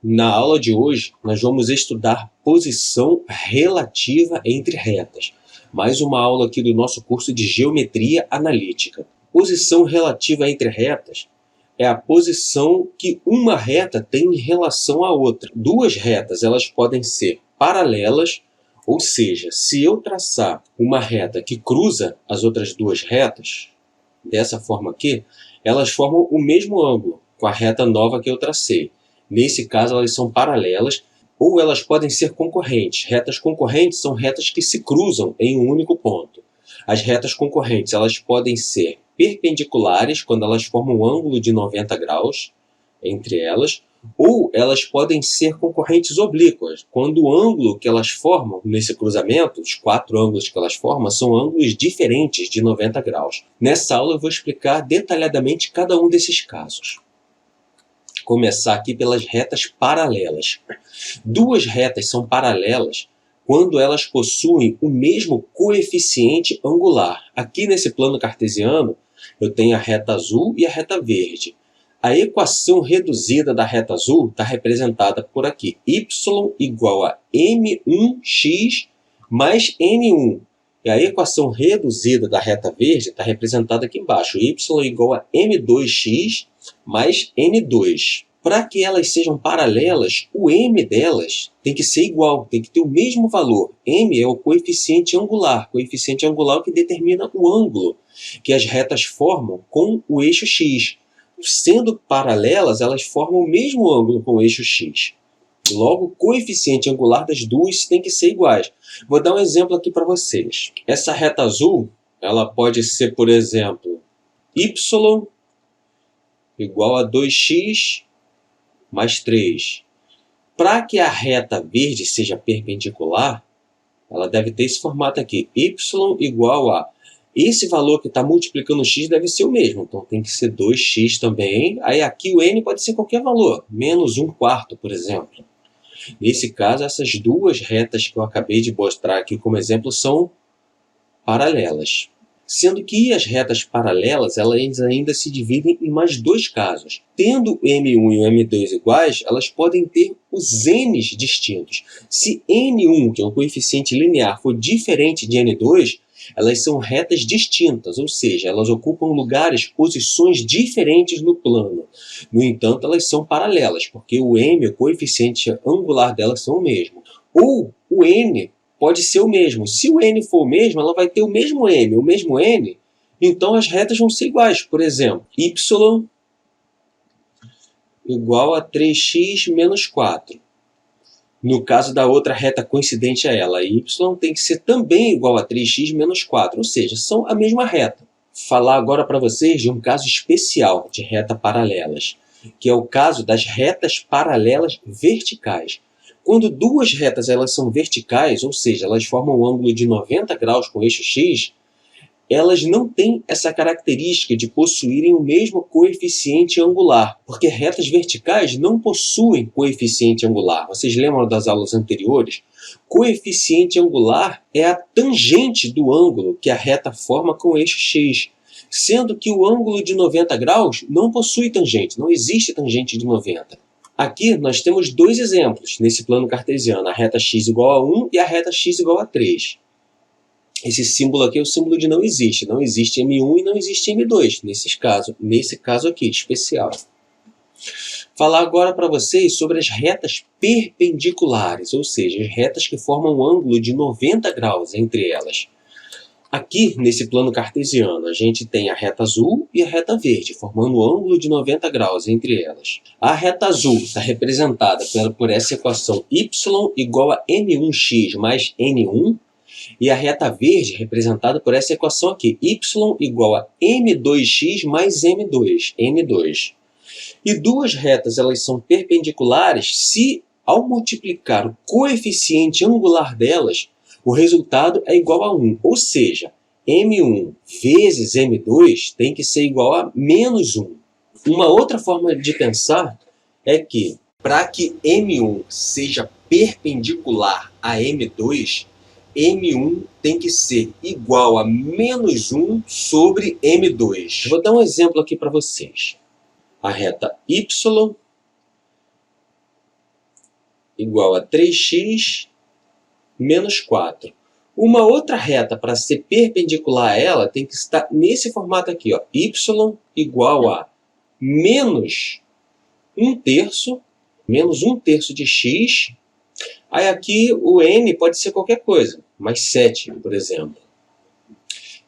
Na aula de hoje, nós vamos estudar posição relativa entre retas. Mais uma aula aqui do nosso curso de Geometria Analítica. Posição relativa entre retas é a posição que uma reta tem em relação à outra. Duas retas, elas podem ser paralelas, ou seja, se eu traçar uma reta que cruza as outras duas retas, dessa forma aqui, elas formam o mesmo ângulo com a reta nova que eu tracei. Nesse caso, elas são paralelas, ou elas podem ser concorrentes. Retas concorrentes são retas que se cruzam em um único ponto. As retas concorrentes, elas podem ser perpendiculares, quando elas formam um ângulo de 90 graus entre elas, ou elas podem ser concorrentes oblíquas, quando o ângulo que elas formam nesse cruzamento, os quatro ângulos que elas formam, são ângulos diferentes de 90 graus. Nessa aula eu vou explicar detalhadamente cada um desses casos. Começar aqui pelas retas paralelas. Duas retas são paralelas quando elas possuem o mesmo coeficiente angular. Aqui nesse plano cartesiano, eu tenho a reta azul e a reta verde. A equação reduzida da reta azul está representada por aqui. Y igual a M1x mais N1. E a equação reduzida da reta verde está representada aqui embaixo. Y igual a M2x mais N2. Para que elas sejam paralelas, o M delas tem que ser igual, tem que ter o mesmo valor. M é o coeficiente angular que determina o ângulo que as retas formam com o eixo x. Sendo paralelas, elas formam o mesmo ângulo com o eixo x. Logo, o coeficiente angular das duas tem que ser iguais. Vou dar um exemplo aqui para vocês. Essa reta azul, ela pode ser, por exemplo, y igual a 2x mais 3. Para que a reta verde seja perpendicular, ela deve ter esse formato aqui. Y igual a... Esse valor que está multiplicando o x deve ser o mesmo. Então, tem que ser 2x também. Aí, aqui o n pode ser qualquer valor. Menos 1/4, por exemplo. Nesse caso, essas duas retas que eu acabei de mostrar aqui como exemplo são paralelas. Sendo que as retas paralelas, elas ainda se dividem em mais dois casos. Tendo o M1 e o M2 iguais, elas podem ter os n's distintos. Se N1, que é um coeficiente linear, for diferente de N2, elas são retas distintas, ou seja, elas ocupam lugares, posições diferentes no plano. No entanto, elas são paralelas, porque o M, o coeficiente angular delas, são o mesmo. Ou o N pode ser o mesmo. Se o N for o mesmo, ela vai ter o mesmo M, o mesmo N, então as retas vão ser iguais. Por exemplo, Y igual a 3x menos 4. No caso da outra reta coincidente a ela, y tem que ser também igual a 3x menos 4, ou seja, são a mesma reta. Falar agora para vocês de um caso especial de retas paralelas, que é o caso das retas paralelas verticais. Quando duas retas elas são verticais, ou seja, elas formam um ângulo de 90 graus com eixo x, elas não têm essa característica de possuírem o mesmo coeficiente angular, porque retas verticais não possuem coeficiente angular. Vocês lembram das aulas anteriores? Coeficiente angular é a tangente do ângulo que a reta forma com o eixo x, sendo que o ângulo de 90 graus não possui tangente, não existe tangente de 90. Aqui nós temos dois exemplos nesse plano cartesiano, a reta x igual a 1 e a reta x igual a 3. Esse símbolo aqui é o símbolo de não existe. Não existe M1 e não existe M2, nesse caso aqui, especial. Falar agora para vocês sobre as retas perpendiculares, ou seja, as retas que formam um ângulo de 90 graus entre elas. Aqui, nesse plano cartesiano, a gente tem a reta azul e a reta verde, formando um ângulo de 90 graus entre elas. A reta azul está representada por essa equação y igual a M1x mais N1, e a reta verde representada por essa equação aqui, y igual a M2x mais M2. E duas retas elas são perpendiculares se, ao multiplicar o coeficiente angular delas, o resultado é igual a 1. Ou seja, M1 vezes M2 tem que ser igual a menos 1. Uma outra forma de pensar é que, para que M1 seja perpendicular a M2, M1 tem que ser igual a menos 1 sobre M2. Vou dar um exemplo aqui para vocês. A reta Y igual a 3x menos 4. Uma outra reta, para ser perpendicular a ela, tem que estar nesse formato aqui, ó, y igual a menos 1/3, menos 1/3 de x. Aí aqui o n pode ser qualquer coisa, mais 7, por exemplo.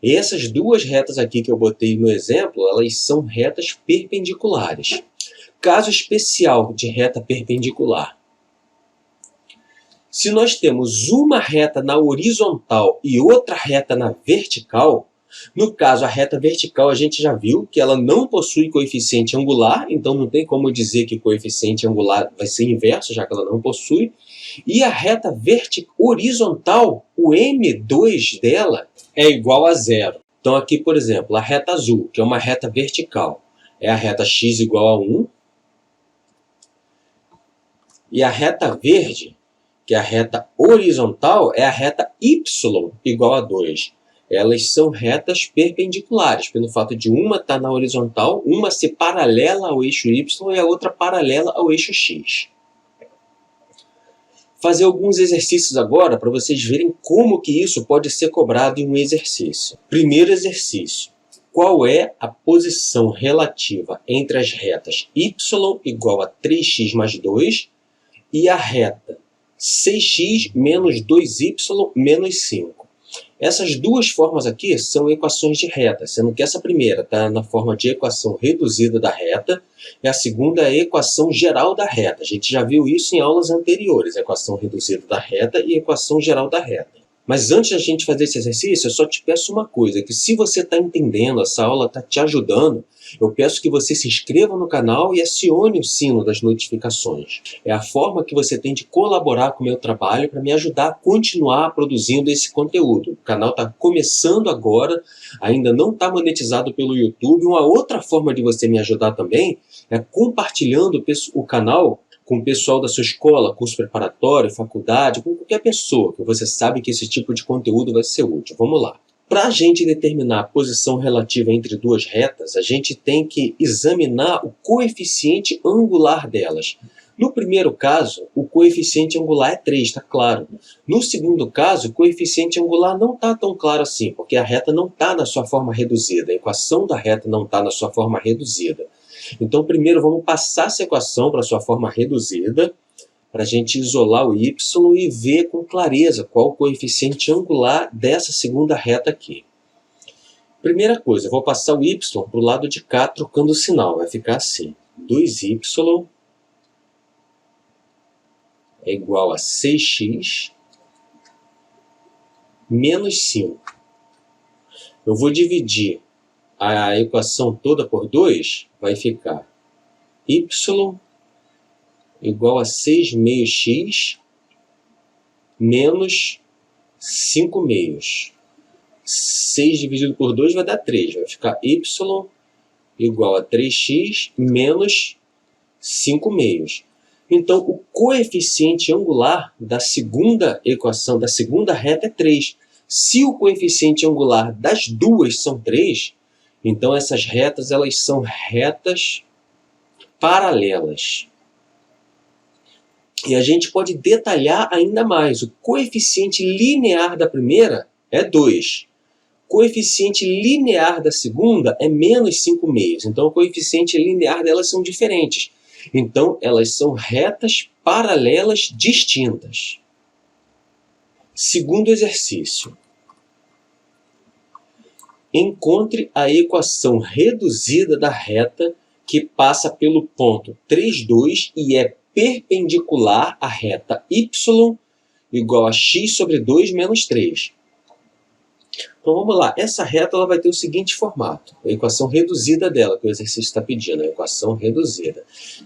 E essas duas retas aqui que eu botei no exemplo, elas são retas perpendiculares. Caso especial de reta perpendicular. Se nós temos uma reta na horizontal e outra reta na vertical, no caso a reta vertical a gente já viu que ela não possui coeficiente angular, então não tem como dizer que coeficiente angular vai ser inverso, já que ela não possui. E a reta horizontal, o M2 dela é igual a 0. Então aqui, por exemplo, a reta azul, que é uma reta vertical, é a reta x igual a 1. E a reta verde, que é a reta horizontal, é a reta y igual a 2. Elas são retas perpendiculares, pelo fato de uma estar na horizontal, uma ser paralela ao eixo y e a outra paralela ao eixo x. Fazer alguns exercícios agora para vocês verem como que isso pode ser cobrado em um exercício. Primeiro exercício. Qual é a posição relativa entre as retas y igual a 3x mais 2 e a reta 6x menos 2y menos 5. Essas duas formas aqui são equações de reta, sendo que essa primeira está na forma de equação reduzida da reta e a segunda é a equação geral da reta. A gente já viu isso em aulas anteriores, a equação reduzida da reta e a equação geral da reta. Mas antes da gente fazer esse exercício, eu só te peço uma coisa, que se você está entendendo, essa aula está te ajudando, eu peço que você se inscreva no canal e acione o sino das notificações. É a forma que você tem de colaborar com o meu trabalho para me ajudar a continuar produzindo esse conteúdo. O canal está começando agora, ainda não está monetizado pelo YouTube. Uma outra forma de você me ajudar também é compartilhando o canal com o pessoal da sua escola, curso preparatório, faculdade, com qualquer pessoa que você sabe que esse tipo de conteúdo vai ser útil. Vamos lá. Para a gente determinar a posição relativa entre duas retas, a gente tem que examinar o coeficiente angular delas. No primeiro caso, o coeficiente angular é 3, está claro. No segundo caso, o coeficiente angular não está tão claro assim, porque a reta não está na sua forma reduzida, a equação da reta não está na sua forma reduzida. Então, primeiro vamos passar essa equação para a sua forma reduzida, para a gente isolar o y e ver com clareza qual o coeficiente angular dessa segunda reta aqui. Primeira coisa, eu vou passar o y para o lado de cá trocando o sinal. Vai ficar assim, 2y é igual a 6x menos 5. Eu vou dividir a equação toda por 2, vai ficar y igual a 6 meios x menos 5 meios. 6 dividido por 2 vai dar 3. Vai ficar y igual a 3x menos 5 meios. Então, o coeficiente angular da segunda equação, da segunda reta é 3. Se o coeficiente angular das duas são 3, então essas retas elas são retas paralelas. E a gente pode detalhar ainda mais. O coeficiente linear da primeira é 2. O coeficiente linear da segunda é menos 5 meios. Então, o coeficiente linear delas são diferentes. Então, elas são retas paralelas distintas. Segundo exercício. Encontre a equação reduzida da reta que passa pelo ponto 3, 2 e é perpendicular à reta y igual a x sobre 2 menos 3. Então vamos lá, essa reta ela vai ter o seguinte formato, a equação reduzida dela, que o exercício está pedindo, a equação reduzida.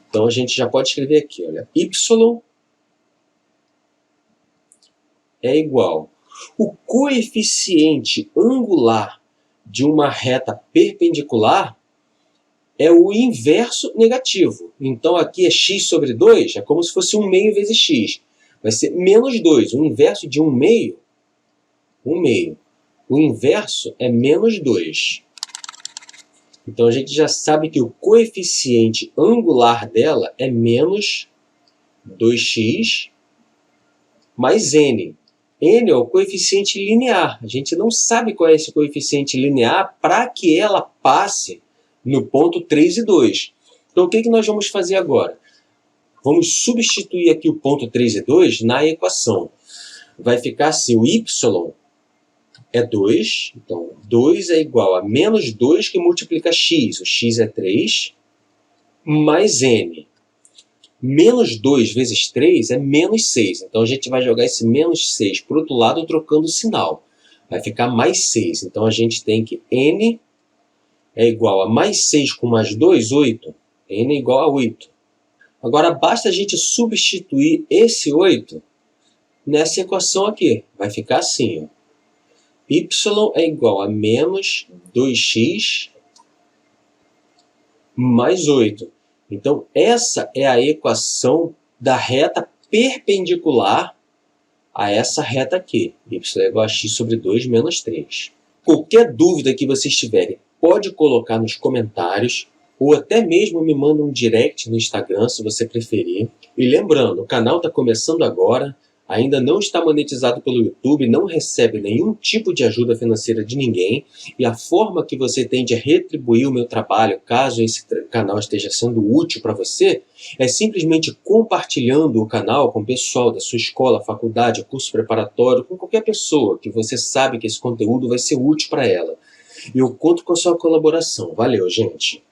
Então a gente já pode escrever aqui, olha, y é igual. O coeficiente angular de uma reta perpendicular é o inverso negativo. Então aqui é x sobre 2, é como se fosse 1 meio vezes x. Vai ser menos 2. O inverso de 1 meio, 1 meio. O inverso é menos 2. Então a gente já sabe que o coeficiente angular dela é menos 2x mais n. N é o coeficiente linear. A gente não sabe qual é esse coeficiente linear para que ela passe no ponto 3 e 2. Então, o que nós vamos fazer agora? Vamos substituir aqui o ponto 3 e 2 na equação. Vai ficar assim, o y é 2, então 2 é igual a menos 2 que multiplica x, o x é 3, mais n. Menos 2 vezes 3 é menos 6. Então, a gente vai jogar esse menos 6 para o outro lado trocando o sinal. Vai ficar mais 6. Então, a gente tem que n é igual a mais 6 com mais 2, 8. N é igual a 8. Agora, basta a gente substituir esse 8 nessa equação aqui. Vai ficar assim, ó. Y é igual a menos 2x mais 8. Então, essa é a equação da reta perpendicular a essa reta aqui. Y é igual a x sobre 2 menos 3. Qualquer dúvida que vocês tiverem, pode colocar nos comentários, ou até mesmo me manda um direct no Instagram, se você preferir. E lembrando, o canal está começando agora, ainda não está monetizado pelo YouTube, não recebe nenhum tipo de ajuda financeira de ninguém, e a forma que você tem de retribuir o meu trabalho, caso esse canal esteja sendo útil para você, é simplesmente compartilhando o canal com o pessoal da sua escola, faculdade, curso preparatório, com qualquer pessoa que você sabe que esse conteúdo vai ser útil para ela. E eu conto com a sua colaboração. Valeu, gente!